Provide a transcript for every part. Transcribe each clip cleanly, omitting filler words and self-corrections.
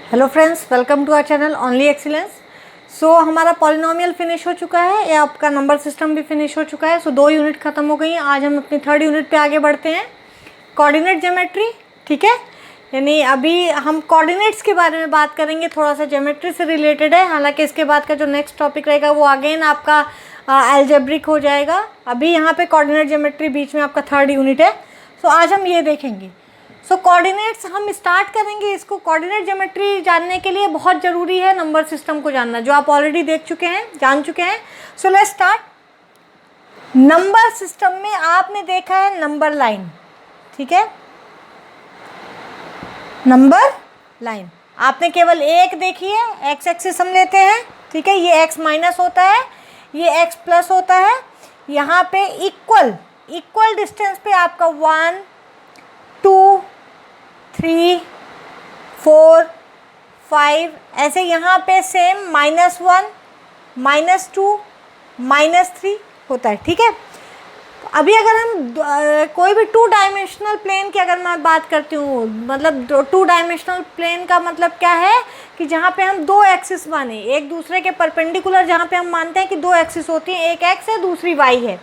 Hello friends, welcome to our channel only excellence. So हमारा polynomial finish हो चुका है या आपका नंबर सिस्टम भी फिनिश हो चुका है। सो 2 यूनिट खत्म हो गई हैं। आज हम अपनी 3rd यूनिट पे आगे बढ़ते हैं, कोऑर्डिनेट ज्योमेट्री। ठीक है, यानी अभी हम कोऑर्डिनेट्स के बारे में बात करेंगे, थोड़ा सा ज्योमेट्री से रिलेटेड है। हालांकि इसके बाद का जो नेक्स्ट टॉपिक रहेगा वो अगेन आपका एल्जेब्रिक हो जाएगा। अभी यहाँ पे कोऑर्डिनेट ज्योमेट्री बीच में आपका 3rd यूनिट है। सो आज हम ये देखेंगे। सो कोऑर्डिनेट्स हम स्टार्ट करेंगे। इसको कोऑर्डिनेट ज्योमेट्री जानने के लिए बहुत ज़रूरी है नंबर सिस्टम को जानना, जो आप ऑलरेडी देख चुके हैं, जान चुके हैं। So let's start. Number system में आपने देखा है नंबर लाइन, ठीक है, नंबर लाइन आपने केवल एक देखी है। एक्स एक्सिस हम लेते हैं, ठीक है, ये एक्स माइनस होता है, ये एक्स प्लस होता है। यहाँ पे इक्वल डिस्टेंस पे आपका 1 2 3 4 5 ऐसे यहाँ पे सेम -1 -2 -3 होता है। ठीक है, अभी अगर हम कोई भी 2 डायमेंशनल प्लेन की अगर मैं बात करती हूँ, मतलब 2 डायमेंशनल प्लेन का मतलब क्या है कि जहाँ पे हम 2 एक्सिस माने एक दूसरे के परपेंडिकुलर, जहाँ पे हम मानते हैं कि 2 एक्सिस होती हैं, एक एक्स है दूसरी वाई है।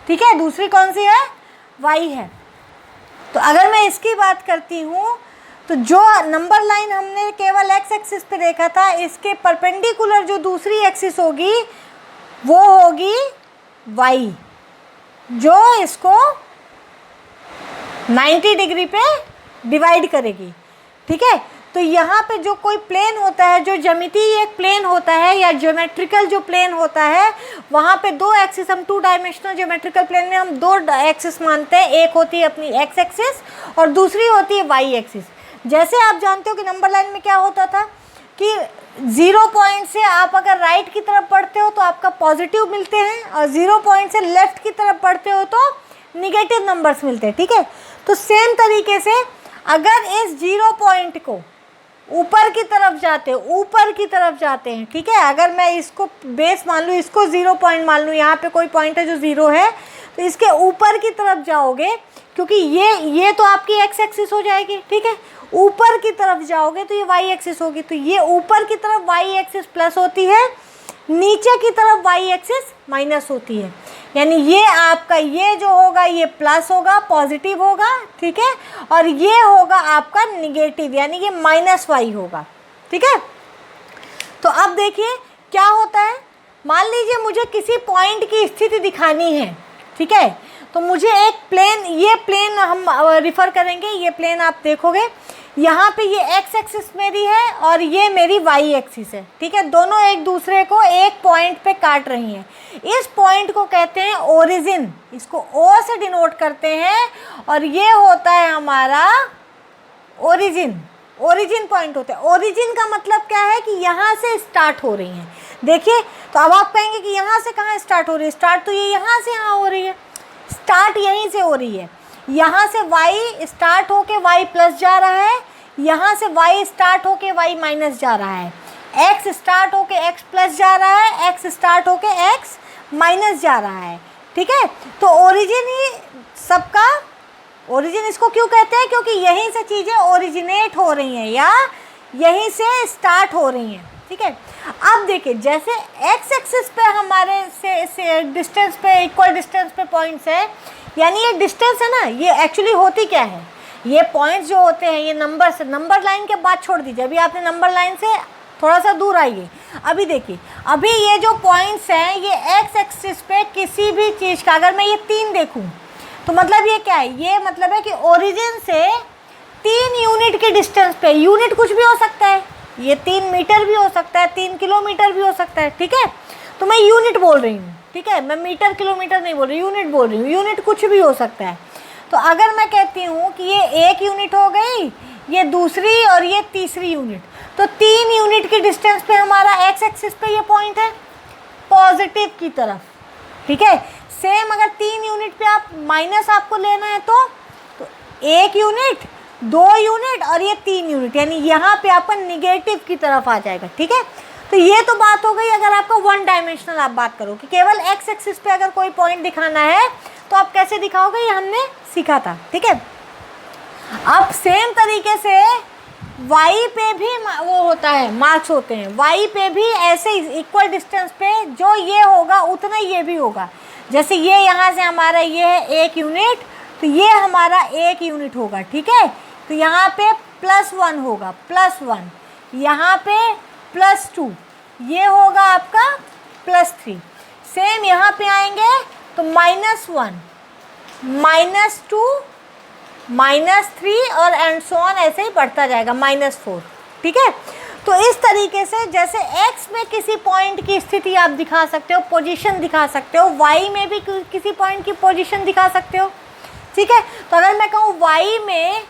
ठीक है, दूसरी कौन सी है? वाई है। तो अगर मैं इसकी बात करती हूँ तो जो नंबर लाइन हमने केवल एक्स एक्सिस पे देखा था, इसके परपेंडिकुलर जो दूसरी एक्सिस होगी वो होगी वाई, जो इसको 90 डिग्री पे डिवाइड करेगी। ठीक है, तो यहाँ पे जो कोई प्लेन होता है, जो ज्यामितीय एक प्लेन होता है या ज्योमेट्रिकल जो प्लेन होता है, वहाँ पे 2 एक्सिस, हम 2 डायमेंशनल ज्योमेट्रिकल प्लेन में हम 2 एक्सिस मानते हैं। एक होती है अपनी एक्स एक्सिस और दूसरी होती है वाई एक्सिस। जैसे आप जानते हो कि नंबर लाइन में क्या होता था कि 0 पॉइंट से आप अगर राइट की तरफ बढ़ते हो तो आपका पॉजिटिव मिलते हैं, और 0 पॉइंट से लेफ्ट की तरफ बढ़ते हो तो निगेटिव नंबर्स मिलते हैं। ठीक है, तो सेम तरीके से अगर इस 0 पॉइंट को ऊपर की तरफ जाते हैं, ठीक है, अगर मैं इसको बेस मान लूँ, इसको 0 पॉइंट मान लूँ, यहाँ पे कोई पॉइंट है जो 0 है, तो इसके ऊपर की तरफ जाओगे, क्योंकि ये तो आपकी एक्स एक्सिस हो जाएगी। ठीक है, ऊपर की तरफ जाओगे तो ये वाई एक्सिस होगी, तो ये ऊपर की तरफ वाई एक्सिस प्लस होती है, नीचे की तरफ वाई एक्सिस माइनस होती है। यानी ये आपका ये जो होगा ये प्लस होगा, पॉजिटिव होगा, ठीक है, और ये होगा आपका निगेटिव, यानी ये -y होगा। ठीक है, तो अब देखिए क्या होता है। मान लीजिए मुझे किसी पॉइंट की स्थिति दिखानी है, ठीक है, तो मुझे एक प्लेन, ये प्लेन हम रिफ़र करेंगे, ये प्लेन आप देखोगे, यहाँ पे ये एक्स एक्सिस मेरी है और ये मेरी वाई एक्सिस है। ठीक है, दोनों एक दूसरे को एक पॉइंट पे काट रही हैं। इस पॉइंट को कहते हैं ओरिजिन, इसको ओ से डिनोट करते हैं, और ये होता है हमारा ओरिजिन पॉइंट होता है। ओरिजिन का मतलब क्या है कि यहाँ से स्टार्ट हो रही हैं। देखिए, तो अब आप कहेंगे कि यहाँ से कहाँ स्टार्ट हो रही है? स्टार्ट तो ये यहाँ से यहाँ हो रही है, स्टार्ट यहीं से हो रही है। यहाँ से y स्टार्ट होके y प्लस जा रहा है, यहाँ से y स्टार्ट होके y माइनस जा रहा है, x स्टार्ट होके x प्लस जा रहा है, x स्टार्ट होके x माइनस जा रहा है। ठीक है, तो ओरिजिन ही सबका, ओरिजिन इसको क्यों कहते हैं? क्योंकि यहीं से चीज़ें ओरिजिनेट हो रही हैं या यहीं से स्टार्ट हो रही हैं। ठीक है, अब देखिए, जैसे एक्स एक्सिस पे हमारे से डिस्टेंस पे, इक्वल डिस्टेंस पे पॉइंट्स है, यानी ये डिस्टेंस है ना, ये एक्चुअली होती क्या है, ये पॉइंट्स जो होते हैं ये नंबर लाइन के बाद छोड़ दीजिए, अभी आपने नंबर लाइन से थोड़ा सा दूर आइए। अभी देखिए, अभी ये जो पॉइंट्स हैं ये एक्स एक्सिस पे किसी भी चीज़ का, अगर मैं ये 3 देखूँ तो मतलब ये क्या है? ये मतलब है कि ओरिजिन से 3 यूनिट के डिस्टेंस पे, यूनिट कुछ भी हो सकता है, ये 3 मीटर भी हो सकता है, 3 किलोमीटर भी हो सकता है। ठीक है, तो मैं यूनिट बोल रही हूँ, ठीक है, मैं मीटर किलोमीटर नहीं बोल रही, यूनिट बोल रही हूँ, यूनिट कुछ भी हो सकता है। तो अगर मैं कहती हूँ कि ये 1 यूनिट हो गई, ये दूसरी और ये तीसरी यूनिट, तो 3 यूनिट की डिस्टेंस पे हमारा एक्स एक्सिस पे ये पॉइंट है पॉजिटिव की तरफ। ठीक है, सेम अगर 3 यूनिट पे आप माइनस आपको लेना है तो 1 यूनिट, 2 यूनिट और ये 3 यूनिट, यानी यहाँ पे आपका निगेटिव की तरफ आ जाएगा। ठीक है, तो ये तो बात हो गई अगर आपका 1 डायमेंशनल आप बात करो कि केवल एक्स एक्सिस पे अगर कोई पॉइंट दिखाना है तो आप कैसे दिखाओगे, ये हमने सीखा था। ठीक है, अब सेम तरीके से वाई पे भी वो होता है, मार्क्स होते हैं। वाई पे भी ऐसे इक्वल डिस्टेंस पे जो ये होगा उतना ये भी होगा। जैसे ये यहाँ से हमारा ये है 1 यूनिट, तो ये हमारा 1 यूनिट होगा, ठीक है। तो यहाँ पे +1 होगा, +1, यहाँ पे +2, ये होगा आपका +3। सेम यहाँ पे आएंगे तो -1, -2, -3 और एंड सो ऑन, ऐसे ही बढ़ता जाएगा, -4, ठीक है। तो इस तरीके से जैसे x में किसी पॉइंट की स्थिति आप दिखा सकते हो, पोजीशन दिखा सकते हो, y में भी किसी पॉइंट की पोजीशन दिखा सकते हो, ठीक है। तो अगर मैं कहूँ y में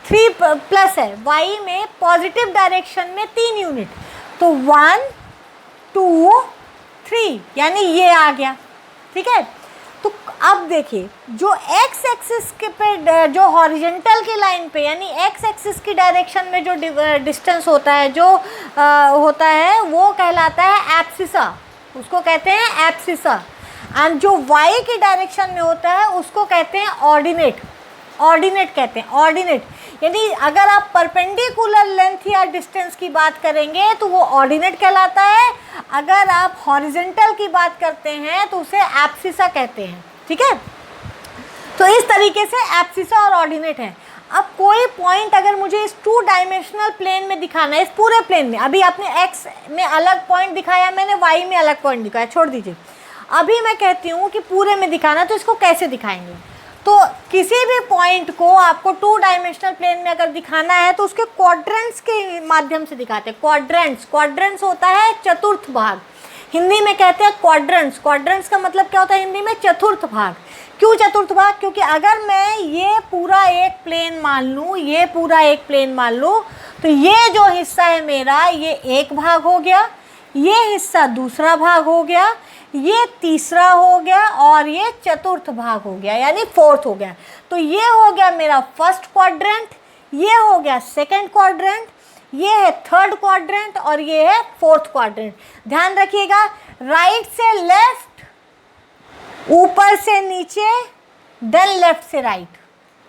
3+ है, y में पॉजिटिव डायरेक्शन में 3 यूनिट, तो 1 2 3 यानी ये आ गया, ठीक है। तो अब देखिए जो x एक्सिस के पे, जो हॉरिजेंटल की लाइन पे यानी x एक्सिस की डायरेक्शन में जो डिस्टेंस होता है, जो होता है वो कहलाता है एब्सिसा, उसको कहते हैं एब्सिसा। एंड जो y की डायरेक्शन में होता है उसको कहते हैं ऑर्डिनेट, ऑर्डिनेट कहते हैं, ऑर्डिनेट। यानी अगर आप परपेंडिकुलर लेंथ या डिस्टेंस की बात करेंगे तो वो ऑर्डिनेट कहलाता है, अगर आप हॉरिजेंटल की बात करते हैं तो उसे एब्सिसा कहते हैं, ठीक है। तो इस तरीके से एब्सिसा और ऑर्डिनेट है। अब कोई पॉइंट अगर मुझे इस 2 डायमेंशनल प्लेन में दिखाना है, इस पूरे प्लेन में, अभी आपने x में अलग पॉइंट दिखाया, मैंने y में अलग पॉइंट दिखाया, छोड़ दीजिए। अभी मैं कहती हूँ कि पूरे में दिखाना, तो इसको कैसे दिखाएंगे? तो किसी भी पॉइंट को आपको 2 डायमेंशनल प्लेन में अगर दिखाना है तो उसके क्वाड्रेंट्स के माध्यम से दिखाते हैं। क्वाड्रेंट्स, क्वाड्रेंट्स होता है चतुर्थ भाग, हिंदी में कहते हैं क्वाड्रेंट्स। क्वाड्रेंट्स का मतलब क्या होता है हिंदी में? चतुर्थ भाग। क्यों चतुर्थ भाग? क्योंकि अगर मैं ये पूरा एक प्लेन मान लूँ, ये पूरा एक प्लेन मान लूँ, तो ये जो हिस्सा है मेरा, ये एक भाग हो गया, ये हिस्सा दूसरा भाग हो गया, ये तीसरा हो गया और ये चतुर्थ भाग हो गया, यानी फोर्थ हो गया। तो ये हो गया मेरा फर्स्ट क्वाड्रेंट, ये हो गया सेकंड क्वाड्रेंट, ये है थर्ड क्वाड्रेंट और ये है फोर्थ क्वाड्रेंट। ध्यान रखिएगा, राइट से लेफ्ट, ऊपर से नीचे, देन लेफ्ट से राइट,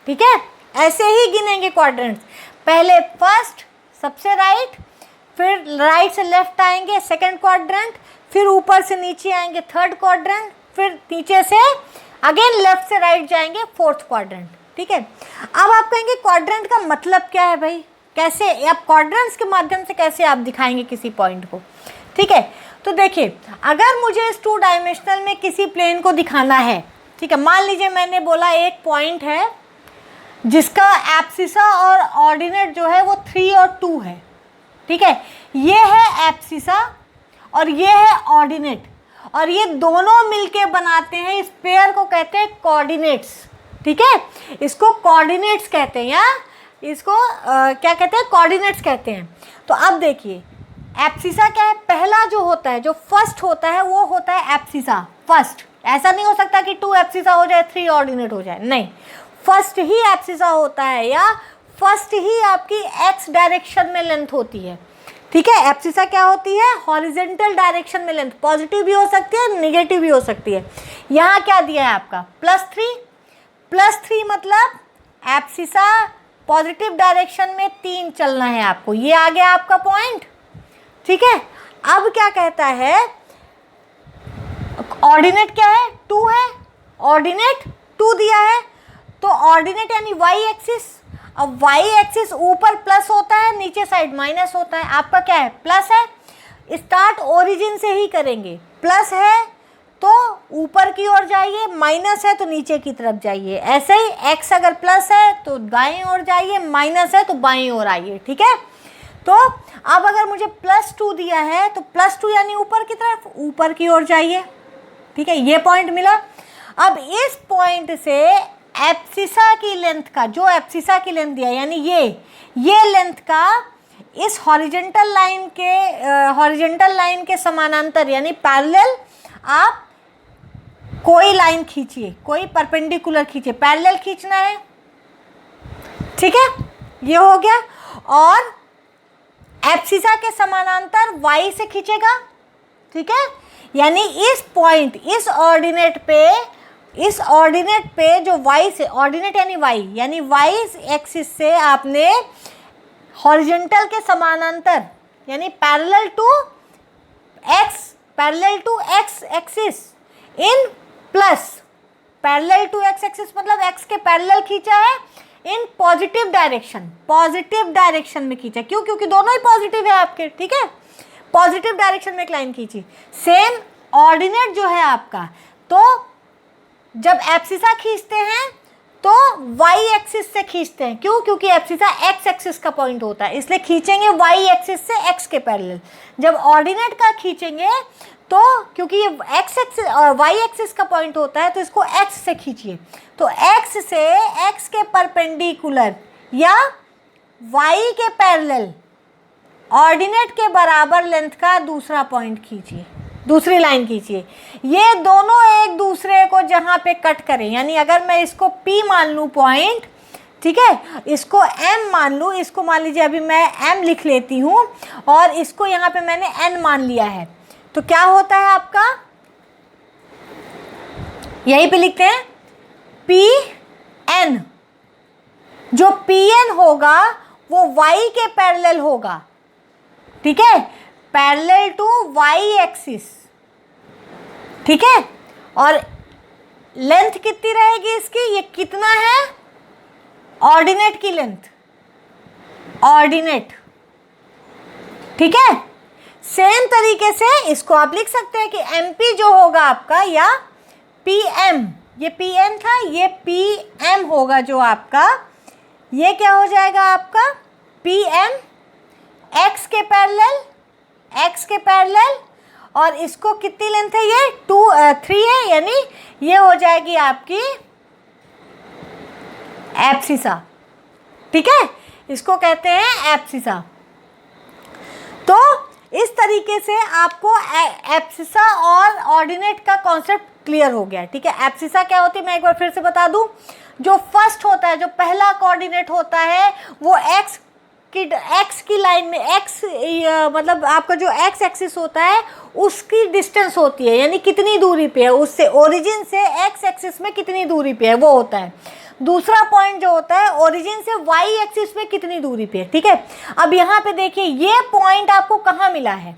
ठीक है। ऐसे ही गिनेंगे क्वाड्रेंट्स, पहले फर्स्ट सबसे राइट, फिर राइट से लेफ्ट आएंगे सेकंड क्वाड्रेंट, फिर ऊपर से नीचे आएंगे थर्ड क्वाड्रेंट, फिर नीचे से अगेन लेफ्ट से राइट जाएंगे फोर्थ क्वाड्रेंट, ठीक है। अब आप कहेंगे क्वाड्रेंट का मतलब क्या है भाई, कैसे आप क्वाड्रेंट्स के माध्यम से कैसे आप दिखाएंगे किसी पॉइंट को, ठीक है। तो देखिए, अगर मुझे इस 2 डायमेंशनल में किसी प्लेन को दिखाना है, ठीक है, मान लीजिए मैंने बोला एक पॉइंट है जिसका एब्सिसा और ऑर्डिनेट जो है वो 3 और 2 है, ठीक है। ये है एब्सिसा और ये है ऑर्डिनेट, और ये दोनों मिलके बनाते हैं इस पेयर को कहते हैं कोऑर्डिनेट्स, ठीक है। इसको कोऑर्डिनेट्स कहते हैं, या इसको क्या कहते हैं? कोऑर्डिनेट्स कहते हैं। तो अब देखिए, एब्सिसा क्या है? पहला जो होता है, जो फर्स्ट होता है, वो होता है एब्सिसा फर्स्ट। ऐसा नहीं हो सकता कि 2 एब्सिसा हो जाए 3 ऑर्डिनेट हो जाए, नहीं, फर्स्ट ही एब्सिसा होता है, या फर्स्ट ही आपकी x डायरेक्शन में लेंथ होती है, ठीक है। एब्सिसा क्या होती है? हॉरिजेंटल डायरेक्शन में लेंथ, पॉजिटिव भी हो सकती है, नेगेटिव भी हो सकती है। यहाँ क्या दिया है आपका? +3 मतलब एब्सिसा पॉजिटिव डायरेक्शन में 3 चलना है आपको, ये आ गया आपका पॉइंट, ठीक है। अब क्या कहता है? ऑर्डिनेट क्या है? 2 है, ऑर्डिनेट 2 दिया है, तो ऑर्डिनेट यानी वाई एक्सिस। अब वाई एक्सिस ऊपर प्लस होता है, नीचे साइड माइनस होता है, आपका क्या है? प्लस है। स्टार्ट ओरिजिन से ही करेंगे, प्लस है तो ऊपर की ओर जाइए, माइनस है तो नीचे की तरफ जाइए। ऐसे ही एक्स अगर प्लस है तो दाईं ओर जाइए, माइनस है तो बाईं ओर आइए, ठीक है। तो अब अगर मुझे +2 दिया है तो +2 यानी ऊपर की तरफ, ऊपर की ओर जाइए, ठीक है। ये पॉइंट मिला। अब इस पॉइंट से एब्सिसा की लेंथ का, जो एब्सिसा की लेंथ दिया यानी ये लेंथ का इस हॉरिजेंटल लाइन के समानांतर यानी पैरेलल आप कोई लाइन खींचिए, कोई परपेंडिकुलर खींचिए, पैरेलल खींचना है, ठीक है। ये हो गया। और एब्सिसा के समानांतर y से खींचेगा, ठीक है। यानी इस पॉइंट, इस ऑर्डिनेट पे जो y से, ऑर्डिनेट यानी y एक्सिस से आपने हॉरिजॉन्टल के समानांतर यानी parallel to X axis in plus, parallel to X axis मतलब एक्स के पैरेलल खींचा है, इन पॉजिटिव डायरेक्शन में खींचा। क्यों? क्योंकि दोनों ही पॉजिटिव है आपके, ठीक है। पॉजिटिव डायरेक्शन में एक लाइन खींची। सेम ऑर्डिनेट जो है आपका, तो जब एब्सिसा खींचते हैं तो वाई एक्सिस से खींचते हैं। क्यों? क्योंकि एब्सिसा एक्स एक्सिस का पॉइंट होता है, इसलिए खींचेंगे वाई एक्सिस से एक्स के पैरेलल। जब ऑर्डिनेट का खींचेंगे तो क्योंकि ये एक्स एक्सिस और वाई एक्सिस का पॉइंट होता है, तो इसको एक्स से खींचिए। तो एक्स से एक्स के परपेंडिकुलर या वाई के पैरेलल ऑर्डिनेट के बराबर लेंथ का दूसरा पॉइंट खींचिए, दूसरी लाइन खींचिए। ये दोनों एक दूसरे को जहाँ पे कट करें, यानी अगर मैं इसको P मान लूँ पॉइंट, ठीक है, इसको M मान लूँ, इसको मान लीजिए अभी मैं M लिख लेती हूँ और इसको यहाँ पे मैंने N मान लिया है, तो क्या होता है आपका, यहीं पे लिखते हैं PN। जो PN होगा वो Y के पैरेलल होगा, ठीक है, पैरेलल टू वाई एक्सिस, ठीक है। और लेंथ कितनी रहेगी इसकी, ये कितना है, ऑर्डिनेट की लेंथ, ऑर्डिनेट, ठीक है। सेम तरीके से इसको आप लिख सकते हैं कि MP जो होगा आपका, या PM, ये PN था, ये PM होगा जो आपका, ये क्या हो जाएगा आपका PM एक्स के पैरेलल, और इसको कितनी लेंथ है, ये 3 है, यानी ये हो जाएगी आपकी एब्सिसा, ठीक है, इसको कहते हैं एब्सिसा। तो इस तरीके से आपको एब्सिसा और ऑर्डिनेट का कॉन्सेप्ट क्लियर हो गया, ठीक है। एब्सिसा क्या होती है मैं एक बार फिर से बता दूं, जो फर्स्ट होता है, जो पहला कोऑर्डिनेट होता है, वो एक्स की लाइन में, एक्स मतलब आपका जो एक्स एक्सिस होता है उसकी डिस्टेंस होती है, यानी कितनी दूरी पे है उससे, ओरिजिन से एक्स एक्सिस में कितनी दूरी पे है वो होता है। दूसरा पॉइंट जो होता है ओरिजिन से वाई एक्सिस में कितनी दूरी पे है, ठीक है। अब यहाँ पे देखिए ये पॉइंट आपको कहाँ मिला है,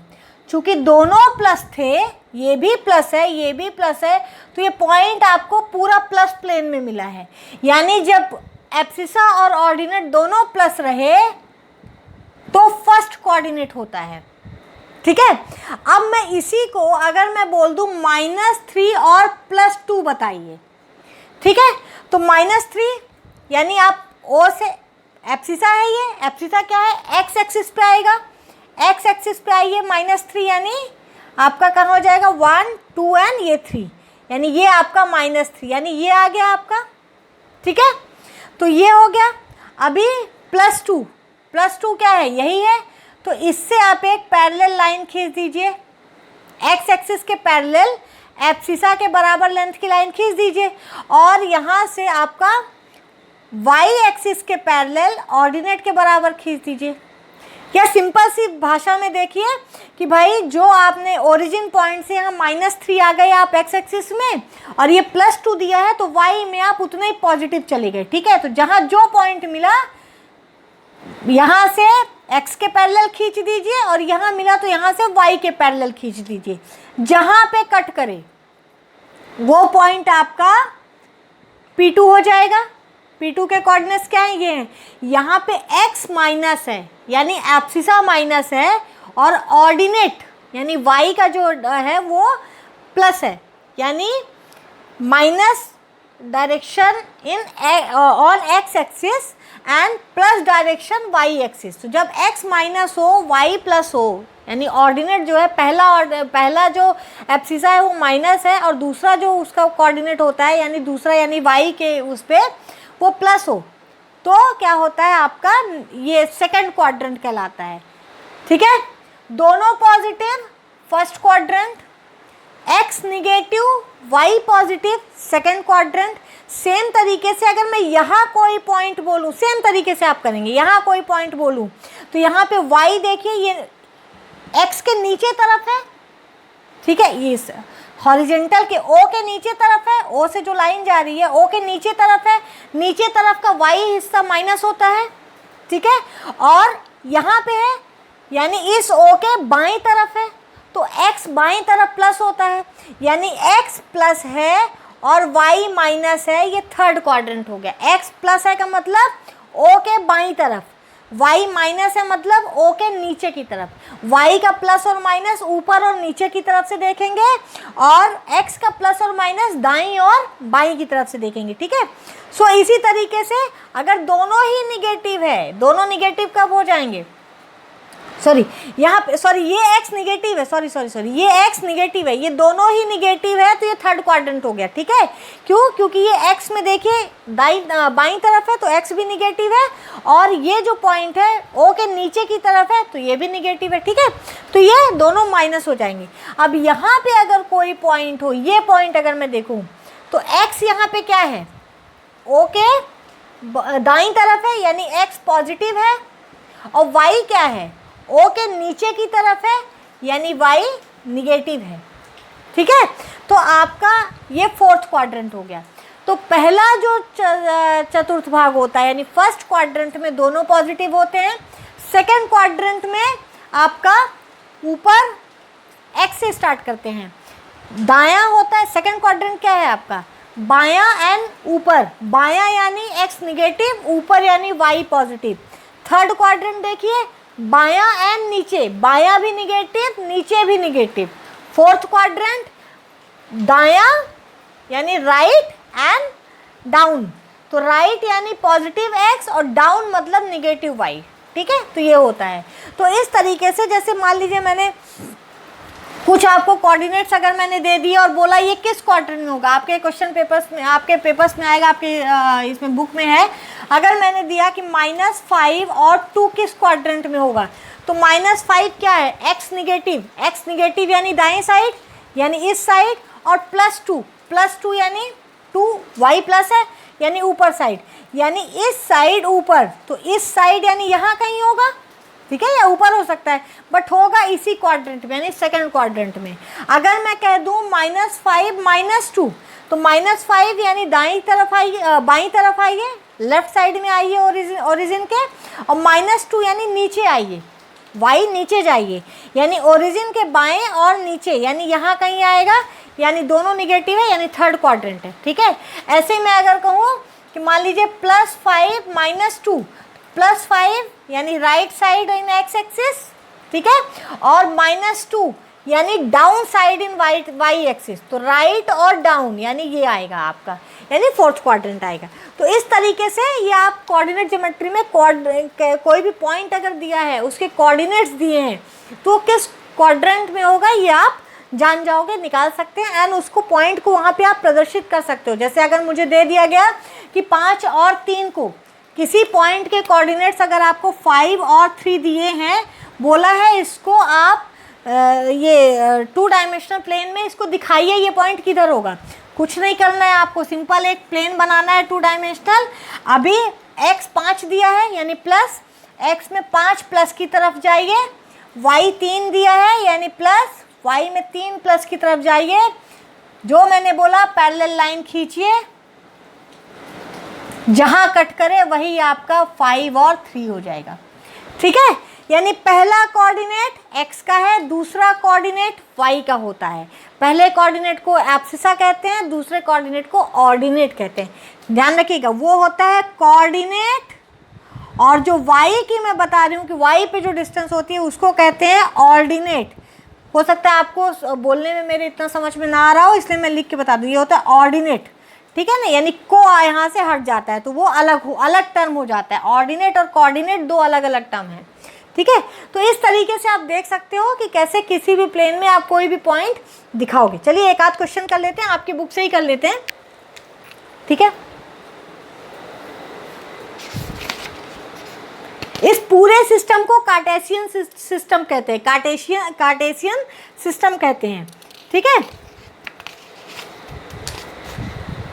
चूंकि दोनों प्लस थे, ये भी प्लस है, ये भी प्लस है, तो ये पॉइंट आपको पूरा प्लस प्लेन में मिला है। यानी जब एब्सिसा और ऑर्डिनेट दोनों प्लस रहे तो फर्स्ट कोऑर्डिनेट होता है, ठीक है। अब मैं इसी को अगर मैं बोल दूं -3 और +2 बताइए, ठीक है, तो -3 यानी आप ओ से, एब्सिसा है ये, एब्सिसा क्या है, एक्स एक्सिस पे आएगा, एक्स एक्सिस पे आइए, -3 यानी आपका कहाँ हो जाएगा 1 2 एंड ये 3, यानी ये आपका -3, यानी ये आ गया आपका, ठीक है। तो ये हो गया। अभी +2 क्या है, यही है, तो इससे आप एक पैरेलल लाइन खींच दीजिए, एक्स एक्सिस के पैरेलल एब्सिसा के बराबर लेंथ की लाइन खींच दीजिए, और यहाँ से आपका वाई एक्सिस के पैरेलल ऑर्डिनेट के बराबर खींच दीजिए। या सिंपल सी भाषा में देखिए कि भाई जो आपने ओरिजिन पॉइंट से यहाँ -3 आ गए आप एक्स एक्सिस में, और ये +2 दिया है, तो वाई में आप उतने ही पॉजिटिव चले गए, ठीक है। तो जहाँ जो पॉइंट मिला यहाँ से x के पैरेलल खींच दीजिए, और यहाँ मिला तो यहाँ से y के पैरेलल खींच दीजिए। जहाँ पे कट करे वो पॉइंट आपका P2 हो जाएगा। P2 के कोऑर्डिनेट्स क्या है, ये हैं। यहाँ पे x माइनस है, यानी एब्सिसा माइनस है, और ऑर्डिनेट यानी y का जो है वो प्लस है, यानी minus direction on x axis and plus direction y axis. तो जब x माइनस हो y प्लस हो, यानी ऑर्डिनेट जो है पहला जो एब्सिसा है वो माइनस है, और दूसरा जो उसका कोऑर्डिनेट होता है यानी दूसरा यानी y के उस पर वो प्लस हो, तो क्या होता है आपका ये सेकंड क्वाड्रेंट कहलाता है, ठीक है। दोनों positive first quadrant, x negative y positive second quadrant. Same तरीके से अगर मैं यहाँ कोई पॉइंट बोलूँ, सेम तरीके से आप करेंगे, यहाँ कोई पॉइंट बोलूँ तो यहाँ पे y देखिए ये x के नीचे तरफ है, ठीक है, ये हॉरिजॉन्टल के O के नीचे तरफ है, O से जो लाइन जा रही है O के नीचे तरफ है, नीचे तरफ का y हिस्सा माइनस होता है, ठीक है, और यहाँ पे है यानी इस O के बाईं तरफ है, तो x बाईं तरफ प्लस होता है, यानी x प्लस है और y माइनस है, ये थर्ड क्वाड्रेंट हो गया। x प्लस है का मतलब O के बाईं तरफ, y माइनस है मतलब O के नीचे की तरफ। y का प्लस और माइनस ऊपर और नीचे की तरफ से देखेंगे, और x का प्लस और माइनस दाईं और बाईं की तरफ से देखेंगे, ठीक है। सो इसी तरीके से अगर दोनों ही निगेटिव है, दोनों निगेटिव कब हो जाएंगे, सॉरी यहाँ पे, सॉरी ये x निगेटिव है, सॉरी ये x निगेटिव है, ये दोनों ही निगेटिव है, तो ये थर्ड क्वाड्रेंट हो गया, ठीक है। क्यों? क्योंकि ये x में देखिए बाईं तरफ है तो x भी निगेटिव है, और ये जो पॉइंट है O के नीचे की तरफ है तो ये भी निगेटिव है, ठीक है। तो ये दोनों माइनस हो जाएंगे। अब यहाँ पे अगर कोई पॉइंट हो, ये पॉइंट अगर मैं देखूँ तो x यहाँ पे क्या है, O के दाईं तरफ है यानी x पॉजिटिव है, और y क्या है, O के नीचे की तरफ है यानी y निगेटिव है, ठीक है। तो आपका ये फोर्थ क्वाड्रेंट हो गया। तो पहला जो चतुर्थ भाग होता है यानी फर्स्ट क्वाड्रेंट में दोनों पॉजिटिव होते हैं, सेकंड क्वाड्रेंट में आपका ऊपर x से स्टार्ट करते हैं, दायां होता है। सेकंड क्वाड्रेंट क्या है आपका, बायां एंड ऊपर, बायां यानी x निगेटिव, ऊपर यानी y पॉजिटिव। थर्ड क्वाड्रेंट देखिए, बायां एंड नीचे, बायां भी निगेटिव नीचे भी निगेटिव। फोर्थ क्वाड्रेंट दायां यानी राइट एंड डाउन, तो राइट यानी पॉजिटिव x और डाउन मतलब निगेटिव y, ठीक है। तो ये होता है। तो इस तरीके से जैसे मान लीजिए मैंने कुछ आपको कोऑर्डिनेट्स अगर मैंने दे दिए और बोला ये किस क्वाड्रेंट में होगा, आपके क्वेश्चन पेपर्स में, आपके पेपर्स में आएगा, आपके इसमें बुक में है। अगर मैंने दिया कि -5 और 2 किस क्वाड्रेंट में होगा, तो -5 क्या है, x निगेटिव यानी दाएं साइड यानी इस साइड, और +2 यानी 2 y प्लस है यानी ऊपर साइड, यानी इस साइड ऊपर, तो इस साइड यानी यहाँ कहीं होगा, ठीक है, या ऊपर हो सकता है, बट होगा इसी क्वाड्रेंट में यानी सेकंड क्वाड्रेंट में। अगर मैं कह दूँ -5 -2, तो -5 यानी दाईं तरफ आइए, बाईं तरफ आइए, लेफ्ट साइड में आइए ओरिजिन के, और -2 यानी नीचे आइए, y नीचे जाइए, यानी ओरिजिन के बाएं और नीचे यानी यहाँ कहीं आएगा, यानी दोनों निगेटिव है यानी थर्ड क्वाड्रेंट है, ठीक है। ऐसे मैं अगर कहूँ कि मान लीजिए +5 -2, +5 यानी राइट साइड इन x एक्सिस, ठीक है, और -2 यानी डाउन साइड इन y एक्सिस, तो राइट और डाउन यानी ये आएगा आपका, यानी फोर्थ क्वाड्रेंट आएगा। तो इस तरीके से ये आप कोऑर्डिनेट ज्योमेट्री में कोई भी पॉइंट अगर दिया है, उसके कोऑर्डिनेट्स दिए हैं, तो किस क्वाड्रेंट में होगा ये आप जान जाओगे, निकाल सकते हैं, एंड उसको पॉइंट को वहाँ पे आप प्रदर्शित कर सकते हो। जैसे अगर मुझे दे दिया गया कि 5 और 3 को किसी पॉइंट के कोऑर्डिनेट्स अगर आपको 5 और 3 दिए हैं, बोला है इसको आप ये 2 डायमेंशनल प्लेन में इसको दिखाइए, ये पॉइंट किधर होगा। कुछ नहीं करना है आपको, सिंपल एक प्लेन बनाना है 2 डायमेंशनल। अभी x 5 दिया है यानी प्लस, x में 5 प्लस की तरफ जाइए, y 3 दिया है यानी प्लस, y में 3 प्लस की तरफ जाइए, जो मैंने बोला पैरेलल लाइन खींचिए, जहां कट करे वही आपका 5 और 3 हो जाएगा, ठीक है। यानी पहला कोऑर्डिनेट x का है, दूसरा कोऑर्डिनेट y का होता है। पहले कोऑर्डिनेट को एब्सिसा कहते हैं, दूसरे कोऑर्डिनेट को ऑर्डिनेट कहते हैं। ध्यान रखिएगा, वो होता है कोऑर्डिनेट, और जो y की मैं बता रही हूँ कि y पे जो डिस्टेंस होती है उसको कहते हैं ऑर्डिनेट। हो सकता है आपको बोलने में मेरे इतना समझ में ना आ रहा हो, इसलिए मैं लिख के बता दूँ, ये होता है ऑर्डिनेट, ठीक है ना, यानी को यहाँ से हट जाता है तो वो अलग टर्म हो जाता है। ऑर्डिनेट और कोऑर्डिनेट 2 अलग अलग टर्म है, ठीक है। तो इस तरीके से आप देख सकते हो कि कैसे किसी भी प्लेन में आप कोई भी पॉइंट दिखाओगे। चलिए एक आध क्वेश्चन कर लेते हैं, आपकी बुक से ही कर लेते हैं, ठीक है। इस पूरे सिस्टम को कार्टेशियन सिस्टम कहते हैं, कार्टेशियन सिस्टम कहते हैं, ठीक है।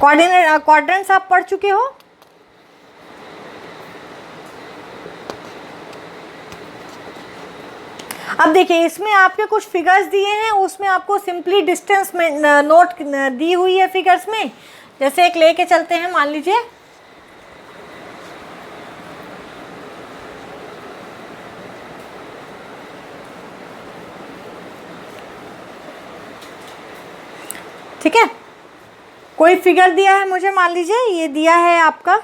क्वाड्रेंट्स आप पढ़ चुके हो। अब देखिए इसमें आपके कुछ फिगर्स दिए हैं, उसमें आपको सिंपली डिस्टेंस में नोट दी हुई है फिगर्स में। जैसे एक लेके चलते हैं, मान लीजिए ठीक है। कोई फिगर दिया है मुझे, मान लीजिए ये दिया है आपका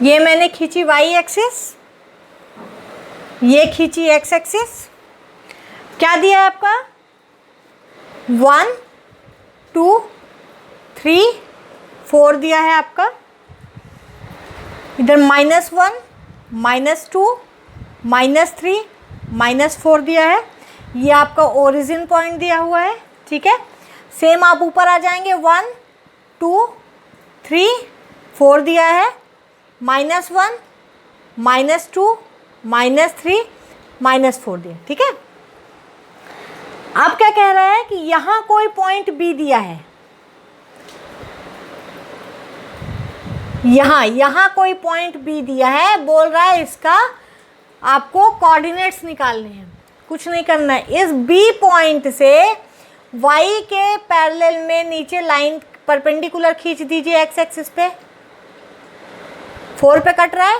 ये मैंने खींची y एक्सिस, ये खींची x एक्सिस, क्या दिया है आपका 1 2 3 4 दिया है आपका, इधर -1 -2 -3 -4 दिया है, ये आपका ओरिजिन पॉइंट दिया हुआ है। ठीक है, सेम आप ऊपर आ जाएंगे 1 2 3 4 दिया है, -1 -2 -3 -4 दिया। ठीक है, अब क्या कह रहा है कि यहां कोई पॉइंट बी दिया है, यहां कोई पॉइंट बी दिया है, बोल रहा है इसका आपको कोऑर्डिनेट्स निकालने हैं। कुछ नहीं करना है, इस बी पॉइंट से वाई के पैरेलल में नीचे लाइन परपेंडिकुलर खींच दीजिए एक्स एक्सिस पे, 4 पे कट रहा है।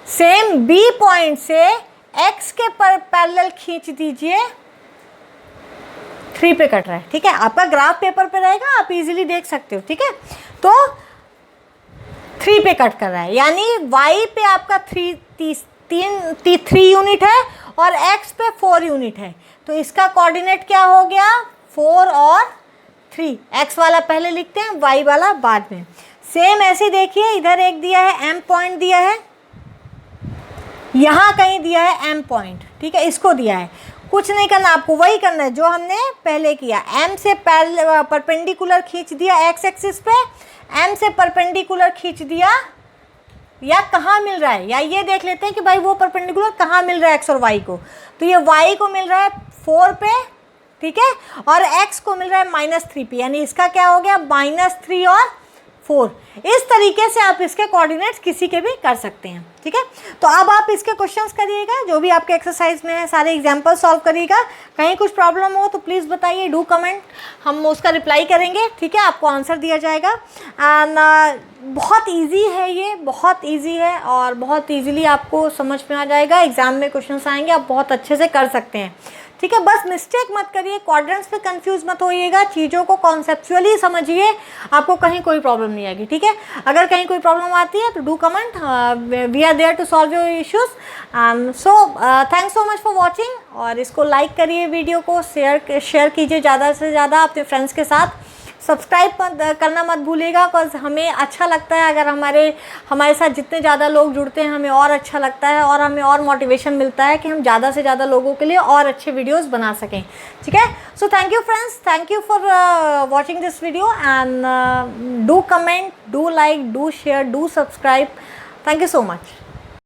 सेम बी पॉइंट से एक्स के पैरेलल खींच दीजिए, 3 पे कट रहा है। ठीक है, आपका ग्राफ पेपर पे रहेगा, आप इजीली देख सकते हो। ठीक है, तो 3 पे कट कर रहा है, यानी y पे आपका 3 यूनिट है और x पे 4 यूनिट है, तो इसका कोऑर्डिनेट क्या हो गया 4 और 3। x वाला पहले लिखते हैं, y वाला बाद में। सेम ऐसे देखिए, इधर एक दिया है m पॉइंट दिया है, यहाँ कहीं दिया है m पॉइंट। ठीक है, इसको दिया है, कुछ नहीं करना, आपको वही करना है जो हमने पहले किया। m से परपेंडिकुलर खींच दिया x एक्सिस पे, m से परपेंडिकुलर खींच दिया, या कहाँ मिल रहा है, या ये देख लेते हैं कि भाई वो परपेंडिकुलर कहाँ मिल रहा है x और y को। तो ये y को मिल रहा है 4 पे, ठीक है, और x को मिल रहा है -3 पे, यानी इसका क्या हो गया -3 और 4। इस तरीके से आप इसके कोऑर्डिनेट्स किसी के भी कर सकते हैं। ठीक है, तो अब आप इसके क्वेश्चंस करिएगा, जो भी आपके एक्सरसाइज में है सारे एग्जाम्पल सॉल्व करिएगा। कहीं कुछ प्रॉब्लम हो तो प्लीज़ बताइए, डू कमेंट, हम उसका रिप्लाई करेंगे। ठीक है, आपको आंसर दिया जाएगा। एंड बहुत इजी है, ये बहुत इजी है और बहुत इजीली आपको समझ में आ जाएगा। एग्जाम में क्वेश्चंस आएंगे, आप बहुत अच्छे से कर सकते हैं। ठीक है, बस मिस्टेक मत करिए, क्वाड्रेंट्स पे कंफ्यूज मत होइएगा, चीज़ों को कॉन्सेप्चुअली समझिए, आपको कहीं कोई प्रॉब्लम नहीं आएगी। ठीक है, अगर कहीं कोई प्रॉब्लम आती है तो do comment, we are there to solve your issues. So thanks so much for watching, और इसको लाइक करिए, वीडियो को शेयर कीजिए ज़्यादा से ज़्यादा अपने फ्रेंड्स के साथ। सब्सक्राइब करना मत भूलिएगा, बिकॉज हमें अच्छा लगता है अगर हमारे साथ जितने ज़्यादा लोग जुड़ते हैं, हमें और अच्छा लगता है और हमें और मोटिवेशन मिलता है कि हम ज़्यादा से ज़्यादा लोगों के लिए और अच्छे वीडियोस बना सकें। ठीक है, so thank you friends, thank you for watching this video, and do comment, do like, do share, do subscribe. Thank you so much.